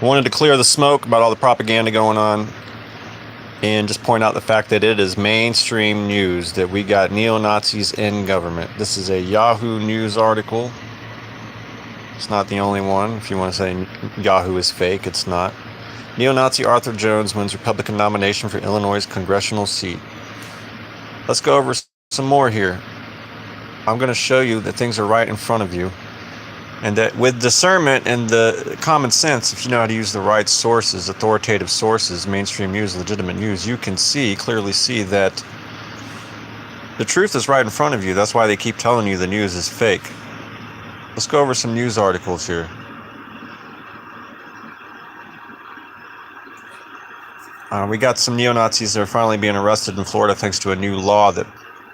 I wanted to clear the smoke about all the propaganda going on and just point out the fact that it is mainstream news that we got neo-Nazis in government. This is a Yahoo News article. It's not the only one. If you want to say Yahoo is fake, it's not. Neo-Nazi Arthur Jones wins Republican nomination for Illinois' congressional seat. Let's go over some more here. I'm going to show you that things are right in front of you, and that with discernment and the common sense, if you know how to use the right sources, authoritative sources, mainstream news, legitimate news, you can clearly see that the truth is right in front of you. That's why they keep telling you the news is fake. Let's go over some news articles here. We got some neo-Nazis that are finally being arrested in Florida thanks to a new law that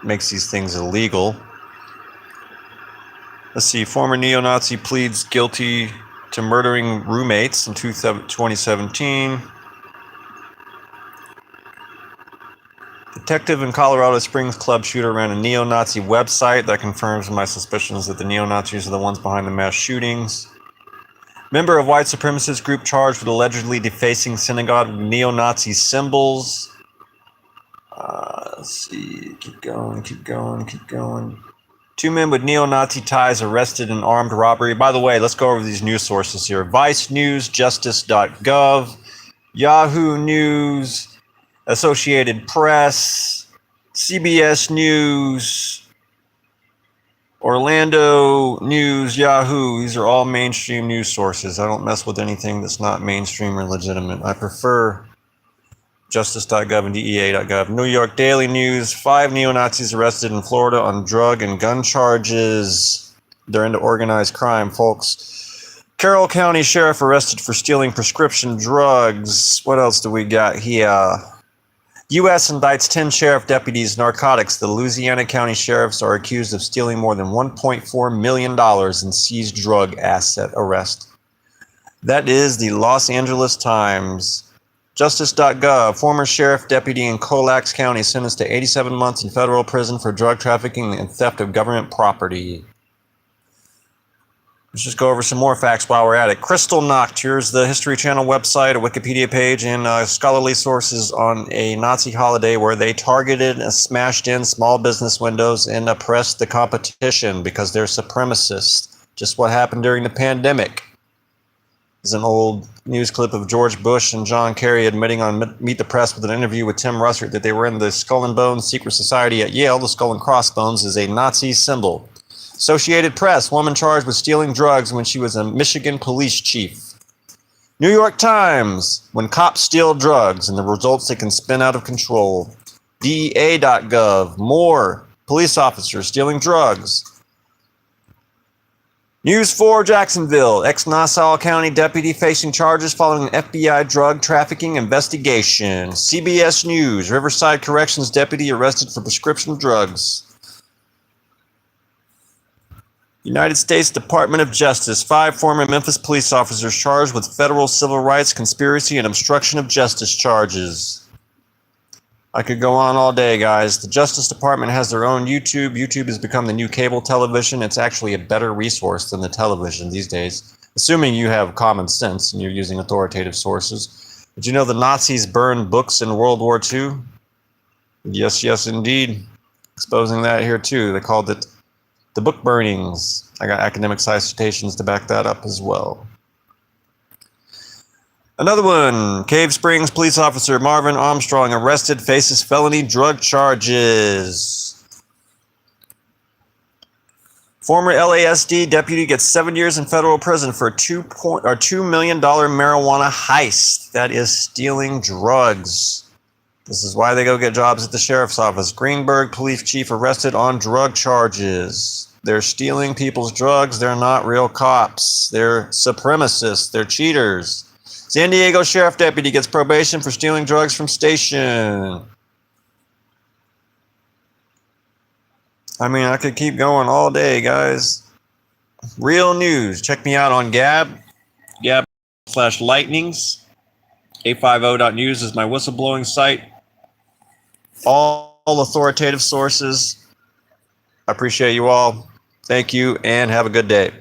makes these things illegal. Let's see, former neo-Nazi pleads guilty to murdering roommates in 2017. Detective in Colorado Springs club shooter ran a neo-Nazi website that confirms my suspicions that the neo-Nazis are the ones behind the mass shootings. Member of white supremacist group charged with allegedly defacing synagogue with neo-Nazi symbols. Let's see, keep going. 2 men with neo-Nazi ties arrested in armed robbery. By the way, let's go over these news sources here. Vice News, Justice.gov, Yahoo News, Associated Press, CBS News, Orlando News, Yahoo. These are all mainstream news sources. I don't mess with anything that's not mainstream or legitimate. I prefer Justice.gov and DEA.gov. New York Daily News, 5 neo-Nazis arrested in Florida on drug and gun charges. They're into organized crime, folks. Carroll County Sheriff arrested for stealing prescription drugs. What else do we got here? U.S. indicts 10 sheriff deputies narcotics. The Louisiana County sheriffs are accused of stealing more than $1.4 million in seized drug asset arrest. That is the Los Angeles Times. Justice.gov, former sheriff deputy in Colac County sentenced to 87 months in federal prison for drug trafficking and theft of government property. Let's just go over some more facts while we're at it. Kristallnacht, here's the History Channel website, a Wikipedia page, and scholarly sources on a Nazi holiday where they targeted and smashed in small business windows and oppressed the competition because they're supremacists. Just what happened during the pandemic. There's an old news clip of George Bush and John Kerry admitting on Meet the Press with an interview with Tim Russert that they were in the Skull and Bones secret society at Yale. The skull and crossbones is a Nazi symbol. Associated Press, woman charged with stealing drugs when she was a Michigan police chief. New York Times, when cops steal drugs and the results they can spin out of control. DEA.gov, more police officers stealing drugs. News 4 Jacksonville, ex-Nassau County deputy facing charges following an FBI drug trafficking investigation. CBS News, Riverside Corrections deputy arrested for prescription drugs. United States Department of Justice, 5 former Memphis police officers charged with federal civil rights conspiracy and obstruction of justice charges. I could go on all day, guys. The Justice Department has their own YouTube. YouTube has become the new cable television. It's actually a better resource than the television these days, assuming you have common sense and you're using authoritative sources. Did you know the Nazis burned books in World War II? Yes, indeed. Exposing that here, too. They called it the book burnings. I got academic citations to back that up as well. Another one. Cave Springs police officer Marvin Armstrong arrested, faces felony drug charges. Former LASD deputy gets 7 years in federal prison for $2 million marijuana heist. That is stealing drugs. This is why they go get jobs at the sheriff's office. Greenberg police chief arrested on drug charges. They're stealing people's drugs. They're not real cops. They're supremacists. They're cheaters. San Diego sheriff deputy gets probation for stealing drugs from station. I mean, I could keep going all day, guys. Real news. Check me out on Gab/Lightnings. 850.news is my whistleblowing site. All authoritative sources. I appreciate you all. Thank you and have a good day.